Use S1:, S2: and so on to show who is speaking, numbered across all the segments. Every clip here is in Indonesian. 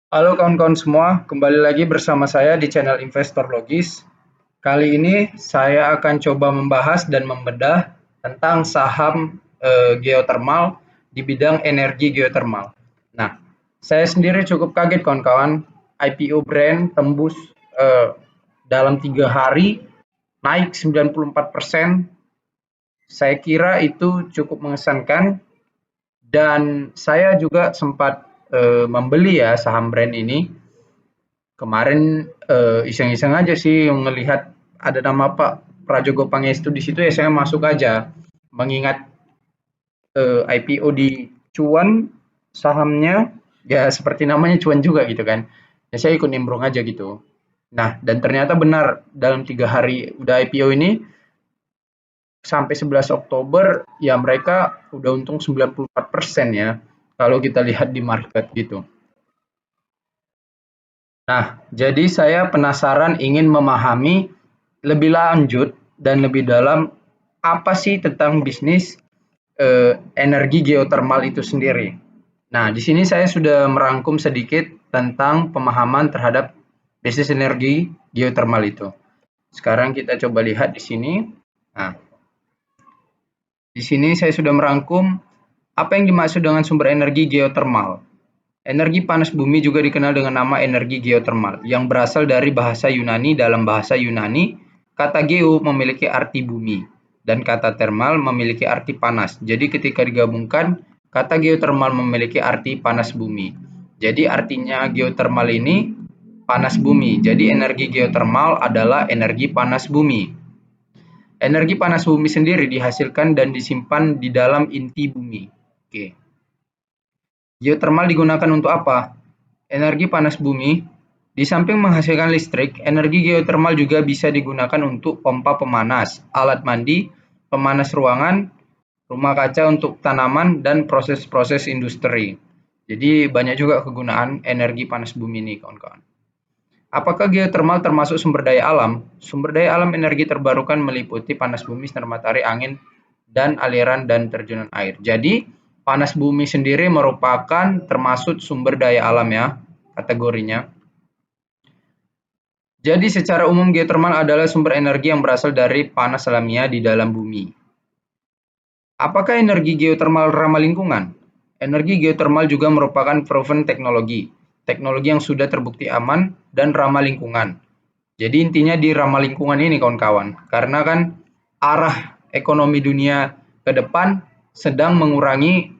S1: Halo kawan-kawan semua, kembali lagi bersama saya di channel Investor Logis. Kali ini saya akan coba membahas dan membedah tentang saham geothermal di bidang energi geothermal. Nah, saya sendiri cukup kaget kawan-kawan, IPO Brand tembus eh, dalam 3 hari naik 94%. Saya kira itu cukup mengesankan dan saya juga sempat membeli ya saham brand ini. Kemarin, iseng-iseng aja sih ngelihat ada nama Pak Prajogo Pangestu di situ, ya saya masuk aja. Mengingat, IPO di cuan sahamnya, ya seperti namanya cuan juga gitu kan. Ya saya ikut nimbrung aja gitu. Nah, dan ternyata benar dalam 3 hari udah IPO ini, sampai 11 Oktober, ya mereka udah untung 94% ya, kalau kita lihat di market gitu. Nah, jadi saya penasaran ingin memahami lebih lanjut dan lebih dalam apa sih tentang bisnis energi geotermal itu sendiri. Nah, di sini saya sudah merangkum sedikit tentang pemahaman terhadap bisnis energi geotermal itu. Sekarang kita coba lihat di sini. Nah, di sini saya sudah merangkum apa yang dimaksud dengan sumber energi geotermal. Energi panas bumi juga dikenal dengan nama energi geotermal, yang berasal dari bahasa Yunani. Dalam bahasa Yunani, kata geo memiliki arti bumi, dan kata thermal memiliki arti panas. Jadi ketika digabungkan, kata geotermal memiliki arti panas bumi. Jadi artinya geotermal ini panas bumi. Jadi energi geotermal adalah energi panas bumi. Energi panas bumi sendiri dihasilkan dan disimpan di dalam inti bumi. Oke. Geotermal digunakan untuk apa? Energi panas bumi, di samping menghasilkan listrik, energi geotermal juga bisa digunakan untuk pompa pemanas, alat mandi, pemanas ruangan, rumah kaca untuk tanaman, dan proses-proses industri. Jadi banyak juga kegunaan energi panas bumi ini, kawan-kawan. Apakah geotermal termasuk sumber daya alam? Sumber daya alam energi terbarukan meliputi panas bumi, sinar matahari, angin, dan aliran dan terjunan air. Jadi, panas bumi sendiri merupakan termasuk sumber daya alam ya, kategorinya. Jadi secara umum geotermal adalah sumber energi yang berasal dari panas alamiah di dalam bumi. Apakah energi geotermal ramah lingkungan? Energi geotermal juga merupakan proven teknologi, teknologi yang sudah terbukti aman dan ramah lingkungan. Jadi intinya di ramah lingkungan ini kawan-kawan, karena kan arah ekonomi dunia ke depan sedang mengurangi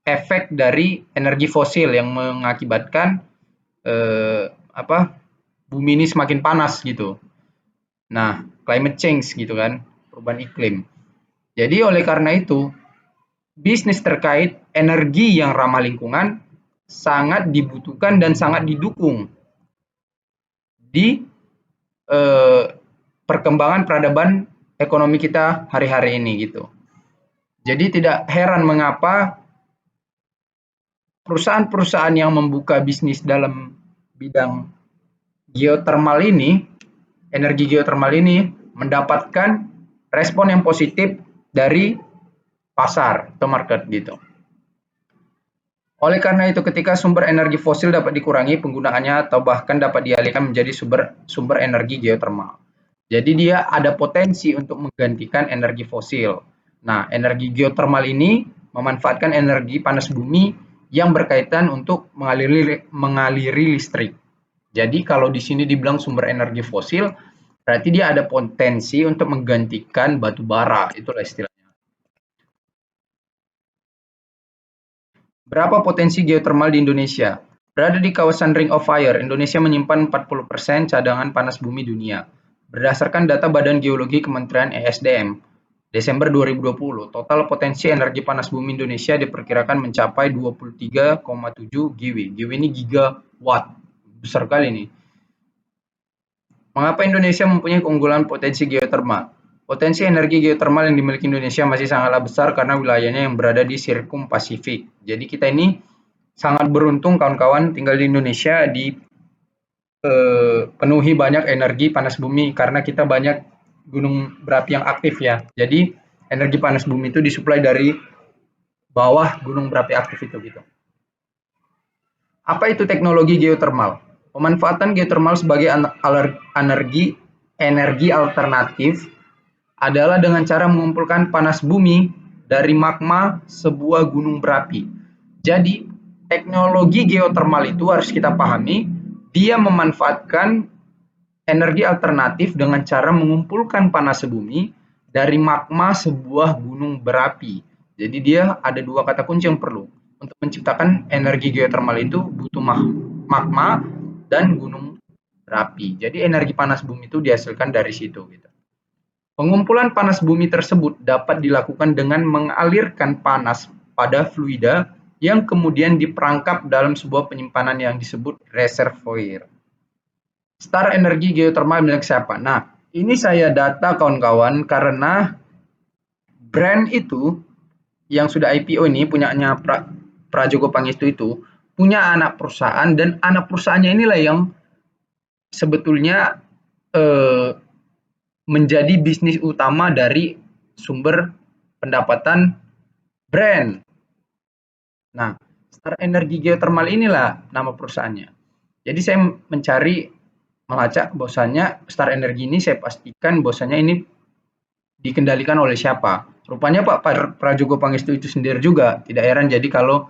S1: efek dari energi fosil yang mengakibatkan eh, apa bumi ini semakin panas gitu. Nah, climate change gitu kan, perubahan iklim. Jadi oleh karena itu, bisnis terkait energi yang ramah lingkungan sangat dibutuhkan dan sangat didukung di eh, perkembangan peradaban ekonomi kita hari-hari ini gitu. Jadi tidak heran mengapa perusahaan-perusahaan yang membuka bisnis dalam bidang geothermal ini, energi geothermal ini mendapatkan respon yang positif dari pasar atau market gitu. Oleh karena itu, ketika sumber energi fosil dapat dikurangi penggunaannya atau bahkan dapat dialihkan menjadi sumber energi geothermal. Jadi dia ada potensi untuk menggantikan energi fosil. Nah, energi geothermal ini memanfaatkan energi panas bumi yang berkaitan untuk mengaliri listrik. Jadi kalau di sini dibilang sumber energi fosil, berarti dia ada potensi untuk menggantikan batu bara, itulah istilahnya. Berapa potensi geotermal di Indonesia? Berada di kawasan Ring of Fire, Indonesia menyimpan 40% cadangan panas bumi dunia. Berdasarkan data Badan Geologi Kementerian ESDM, Desember 2020, total potensi energi panas bumi Indonesia diperkirakan mencapai 23,7 GW. GW ini gigawatt. Besar kali ini. Mengapa Indonesia mempunyai keunggulan potensi geotermal? Potensi energi geotermal yang dimiliki Indonesia masih sangatlah besar karena wilayahnya yang berada di Sirkum Pasifik. Jadi kita ini sangat beruntung kawan-kawan tinggal di Indonesia dipenuhi banyak energi panas bumi karena kita banyak gunung berapi yang aktif ya. Jadi energi panas bumi itu disuplai dari bawah gunung berapi aktif itu gitu. Apa itu teknologi geotermal? Pemanfaatan geotermal sebagai energi alternatif adalah dengan cara mengumpulkan panas bumi dari magma sebuah gunung berapi. Jadi, teknologi geotermal itu harus kita pahami, dia memanfaatkan energi alternatif dengan cara mengumpulkan panas bumi dari magma sebuah gunung berapi. Jadi dia ada dua kata kunci yang perlu. Untuk menciptakan energi geotermal itu butuh magma dan gunung berapi. Jadi energi panas bumi itu dihasilkan dari situ gitu. Pengumpulan panas bumi tersebut dapat dilakukan dengan mengalirkan panas pada fluida yang kemudian diperangkap dalam sebuah penyimpanan yang disebut reservoir. Star energi geotermal milik siapa? Nah, ini saya data kawan-kawan karena brand itu yang sudah IPO ini punyanya Prajogo Pangestu itu punya anak perusahaan dan anak perusahaannya inilah yang sebetulnya eh, menjadi bisnis utama dari sumber pendapatan brand. Nah, Star Energi Geothermal inilah nama perusahaannya. Jadi saya mencari melacak bahwasanya Star Energi ini saya pastikan bahwasanya ini dikendalikan oleh siapa. Rupanya Pak Prajogo Pangestu itu sendiri juga. Tidak heran jadi kalau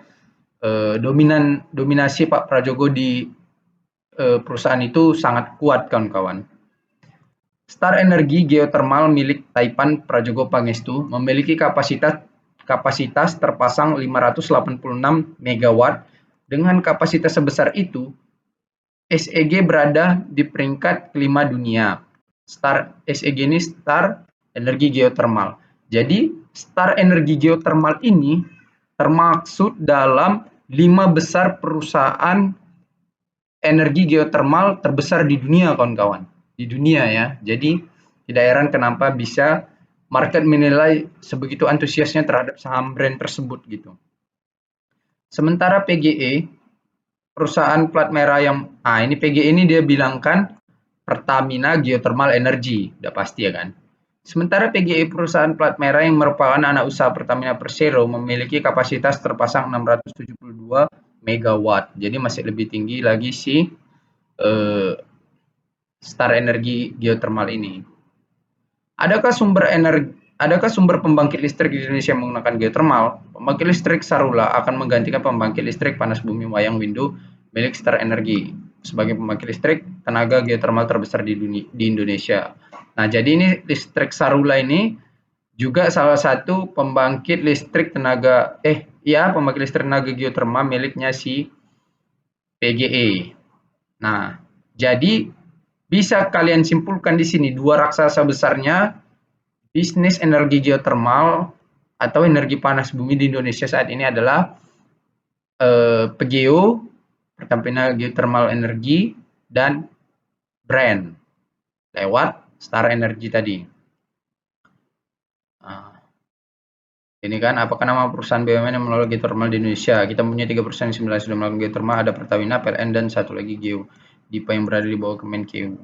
S1: dominasi Pak Prajogo di perusahaan itu sangat kuat kawan-kawan. Star Energi Geothermal milik Taipan Prajogo Pangestu memiliki kapasitas terpasang 586 MW. Dengan kapasitas sebesar itu, SEG berada di peringkat kelima dunia. SEG ini Star Energi Geothermal. Jadi, Star Energi Geothermal ini termaksud dalam 5 besar perusahaan energi geothermal terbesar di dunia, kawan-kawan. Di dunia ya. Jadi, tidak heran kenapa bisa market menilai sebegitu antusiasnya terhadap saham brand tersebut gitu. Sementara PGE, perusahaan plat merah yang, ini PGE ini dia bilangkan Pertamina Geothermal Energy, udah pasti ya kan. Sementara PGE perusahaan plat merah yang merupakan anak usaha Pertamina Persero memiliki kapasitas terpasang 672 MW. Jadi masih lebih tinggi lagi si Star Energi Geothermal ini. Adakah sumber pembangkit listrik di Indonesia menggunakan geothermal? Pembangkit listrik Sarula akan menggantikan pembangkit listrik panas bumi wayang windu milik Star Energi sebagai pembangkit listrik tenaga geothermal terbesar di Indonesia. Nah, jadi ini listrik Sarula ini juga salah satu pembangkit listrik pembangkit listrik tenaga geothermal miliknya si PGE. Nah, jadi bisa kalian simpulkan di sini dua raksasa besarnya bisnis energi geothermal atau energi panas bumi di Indonesia saat ini adalah PGEO, Pertamina Geothermal Energy, dan brand lewat Star Energy tadi. Nah, ini kan apakah nama perusahaan BUMN yang mengelola geothermal di Indonesia? Kita punya 3 perusahaan yang sudah melakukan geothermal, ada Pertamina, PLN, dan satu lagi Geo Dipa yang berada di bawah Kemenkeu.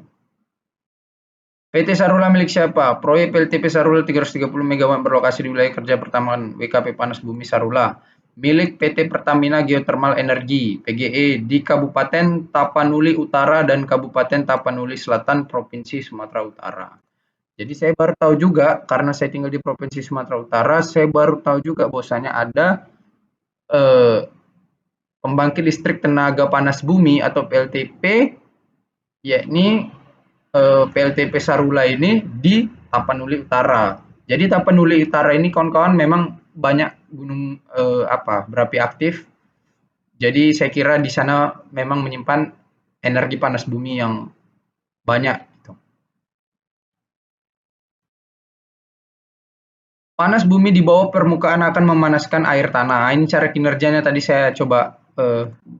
S1: PT Sarula milik siapa? Proyek PLTP Sarula 330 MW berlokasi di wilayah kerja pertambangan WKP Panas Bumi Sarula milik PT Pertamina Geothermal Energy PGE di Kabupaten Tapanuli Utara dan Kabupaten Tapanuli Selatan Provinsi Sumatera Utara. Jadi saya baru tahu juga karena saya tinggal di Provinsi Sumatera Utara, saya baru tahu juga bahwasanya ada pembangkit listrik tenaga panas bumi atau PLTP, yakni PLTP Sarula ini di Tapanuli Utara. Jadi Tapanuli Utara ini kawan-kawan memang banyak gunung berapi aktif. Jadi saya kira di sana memang menyimpan energi panas bumi yang banyak. Panas bumi di bawah permukaan akan memanaskan air tanah. Ini cara kinerjanya tadi saya coba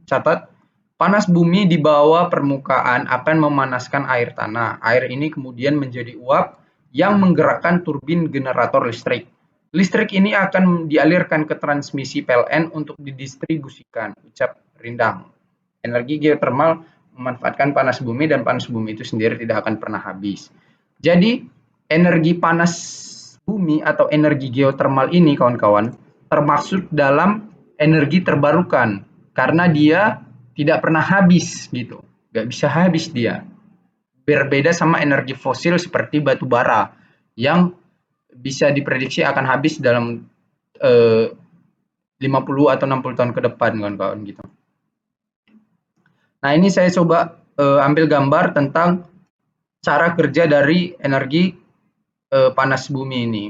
S1: catat. Panas bumi di bawah permukaan akan memanaskan air tanah. Air ini kemudian menjadi uap yang menggerakkan turbin generator listrik. Listrik ini akan dialirkan ke transmisi PLN untuk didistribusikan. Ucap Rindang. Energi geothermal memanfaatkan panas bumi dan panas bumi itu sendiri tidak akan pernah habis. Jadi energi panas bumi atau energi geothermal ini kawan-kawan termaksud dalam energi terbarukan karena dia tidak pernah habis gitu, nggak bisa habis dia. Berbeda sama energi fosil seperti batu bara yang bisa diprediksi akan habis dalam 50 atau 60 tahun ke depan kawan-kawan gitu. Nah, ini saya coba ambil gambar tentang cara kerja dari energi panas bumi ini.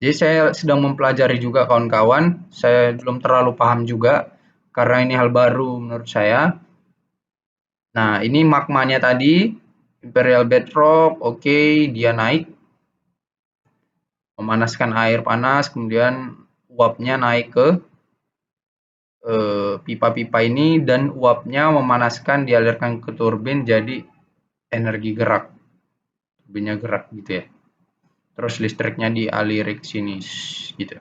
S1: Jadi saya sedang mempelajari juga kawan-kawan, saya belum terlalu paham juga karena ini hal baru menurut saya. Nah, ini magmanya tadi, imperial bedrock, oke, dia naik, memanaskan air panas, kemudian uapnya naik ke pipa-pipa ini dan uapnya memanaskan dialirkan ke turbin jadi energi gerak, turbinnya gerak gitu ya. Terus listriknya dialirin ke sini gitu.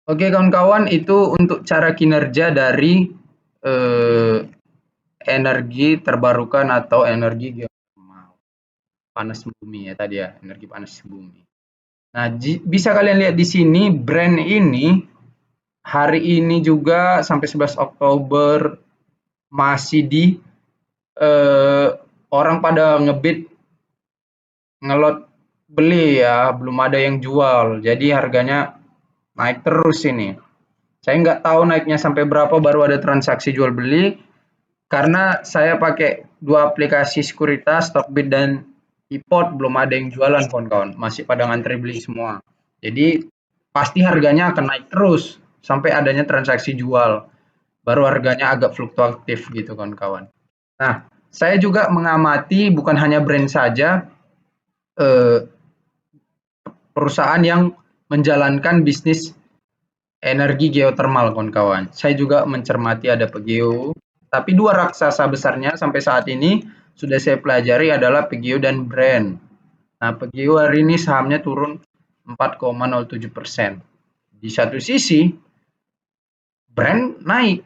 S1: Oke kawan-kawan, itu untuk cara kinerja dari energi terbarukan atau energi geotermal panas bumi ya tadi ya, energi panas bumi. Nah, bisa kalian lihat di sini brand ini hari ini juga sampai 11 Oktober masih di orang pada ngebid ngelot beli ya, belum ada yang jual. Jadi harganya naik terus ini. Saya nggak tahu naiknya sampai berapa baru ada transaksi jual beli karena saya pakai dua aplikasi sekuritas, Stockbit dan iPod belum ada yang jualan kawan-kawan, masih pada ngantri beli semua. Jadi pasti harganya akan naik terus sampai adanya transaksi jual. Baru harganya agak fluktuatif gitu kawan-kawan. Nah, saya juga mengamati bukan hanya brand saja, eh, perusahaan yang menjalankan bisnis energi geotermal kawan-kawan. Saya juga mencermati ada Pegeo, tapi dua raksasa besarnya sampai saat ini sudah saya pelajari adalah Pegeo dan Brand. Nah, Pegeo hari ini sahamnya turun 4,07%. Di satu sisi, Brand naik.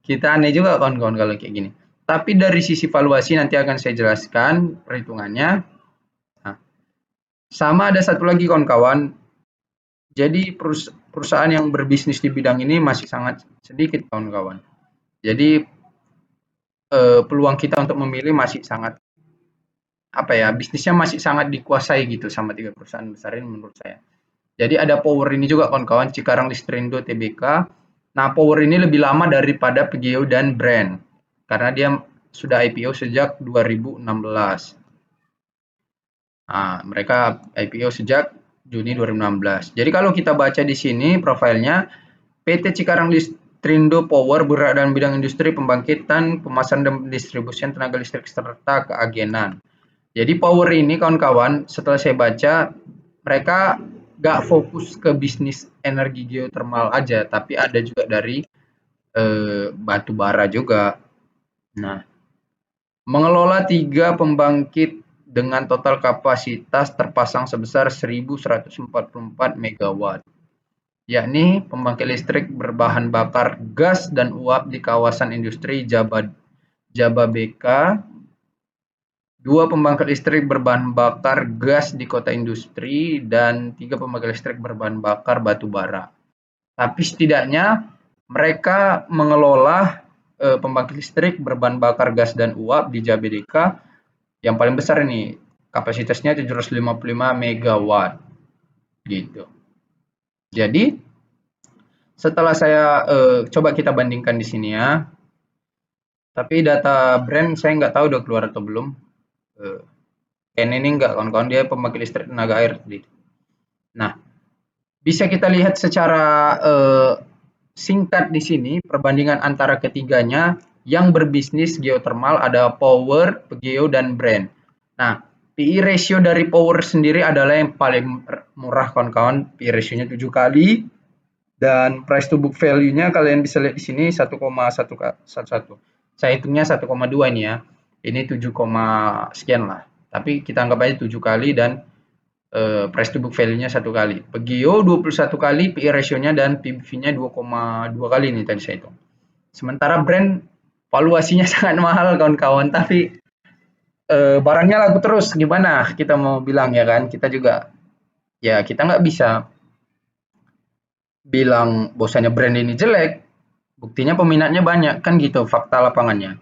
S1: Kita aneh juga kawan-kawan kalau kayak gini. Tapi dari sisi valuasi nanti akan saya jelaskan perhitungannya. Nah, sama ada satu lagi kawan-kawan. Jadi perusahaan yang berbisnis di bidang ini masih sangat sedikit kawan-kawan. Jadi peluang kita untuk memilih masih sangat apa ya, bisnisnya masih sangat dikuasai gitu sama tiga perusahaan besar ini menurut saya. Jadi ada Power ini juga kawan-kawan, Cikarang Listrindo Tbk. Nah, Power ini lebih lama daripada Pegeo dan Brand karena dia sudah IPO sejak 2016. Nah, mereka IPO sejak Juni 2016. Jadi kalau kita baca di sini profilnya, PT Cikarang Listrindo Power bergerak dalam bidang industri pembangkitan, pemasaran dan pendistribusian tenaga listrik serta keagenan. Jadi Power ini kawan-kawan, setelah saya baca, mereka nggak fokus ke bisnis energi geothermal aja, tapi ada juga dari batu bara juga. Nah, mengelola 3 pembangkit dengan total kapasitas terpasang sebesar 1.144 MW, yakni pembangkit listrik berbahan bakar gas dan uap di kawasan industri Jababeka, 2 pembangkit listrik berbahan bakar gas di kota industri, dan 3 pembangkit listrik berbahan bakar batu bara. Tapi setidaknya mereka mengelola pembangkit listrik berbahan bakar gas dan uap di Jababeka yang paling besar ini, kapasitasnya 755 megawatt gitu. Jadi setelah saya coba kita bandingkan di sini ya. Tapi data Brand saya nggak tahu udah keluar atau belum. Ini enggak kawan-kawan, dia pembangkit listrik tenaga air. Nah, bisa kita lihat secara singkat di sini perbandingan antara ketiganya yang berbisnis geothermal ada Power, Pegeo, dan Brand. Nah, PE ratio dari Power sendiri adalah yang paling murah kawan-kawan, PE ratio-nya 7 kali dan price to book value-nya kalian bisa lihat di sini 1,111. Saya hitungnya 1,2 ini ya. Ini 7, sekian lah. Tapi kita anggap aja 7 kali dan price to book value-nya 1 kali. Pegeo 21 kali PE ratio-nya dan PBV-nya 2,2 kali ini tadi saya hitung. Sementara Brand valuasinya sangat mahal kawan-kawan, tapi barangnya laku terus, gimana kita mau bilang ya kan, kita juga ya kita nggak bisa bilang bahwasanya brand ini jelek, buktinya peminatnya banyak, kan gitu fakta lapangannya.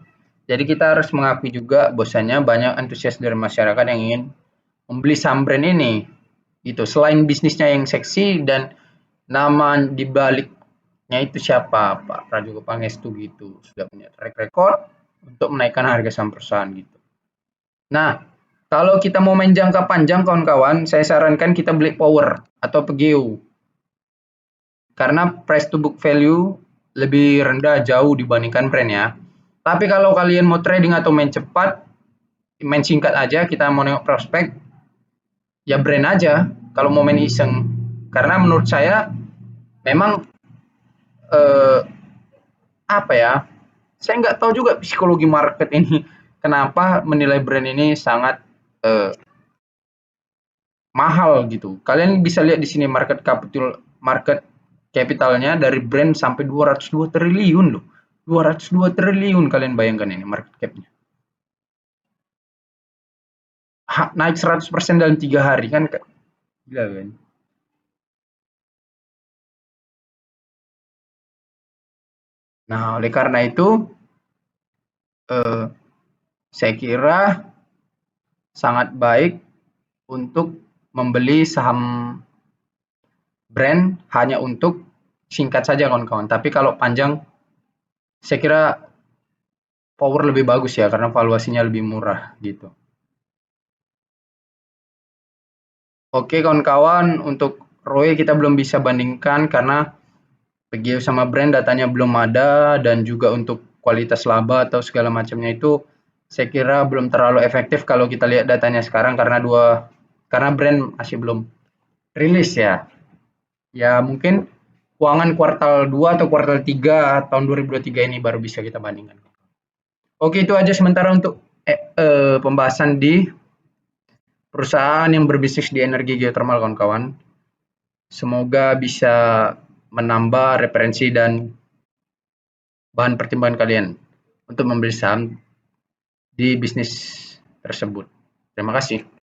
S1: Jadi kita harus mengakui juga bahwasanya banyak antusias dari masyarakat yang ingin membeli saham brand ini. Gitu. Selain bisnisnya yang seksi dan nama di baliknya itu siapa, Pak Prajogo Pangestu gitu. Sudah punya track record untuk menaikkan harga saham perusahaan gitu. Nah, kalau kita mau main jangka panjang kawan-kawan, saya sarankan kita beli power atau PGU. Karena price to book value lebih rendah jauh dibandingkan brand ya. Tapi kalau kalian mau trading atau main cepat, main singkat aja, kita mau nengok prospek, ya brand aja kalau mau main iseng. Karena menurut saya memang eh, apa ya? Saya nggak tahu juga psikologi market ini kenapa menilai brand ini sangat eh, mahal gitu. Kalian bisa lihat di sini market capitalnya dari brand sampai 202 triliun loh. 202 triliun kalian bayangkan ini market cap-nya. Naik 100% dalam 3 hari kan gila kan. Nah, oleh karena itu eh, saya kira sangat baik untuk membeli saham brand hanya untuk singkat saja kawan-kawan. Tapi kalau panjang saya kira power lebih bagus ya karena valuasinya lebih murah gitu. Oke kawan-kawan, untuk ROE kita belum bisa bandingkan karena PGU sama brand datanya belum ada dan juga untuk kualitas laba atau segala macamnya itu saya kira belum terlalu efektif kalau kita lihat datanya sekarang karena brand masih belum rilis ya. Ya mungkin keuangan kuartal 2 atau kuartal 3 tahun 2023 ini baru bisa kita bandingkan. Oke, itu aja sementara untuk pembahasan di perusahaan yang berbisnis di energi geothermal kawan-kawan. Semoga bisa menambah referensi dan bahan pertimbangan kalian untuk membeli saham di bisnis tersebut. Terima kasih.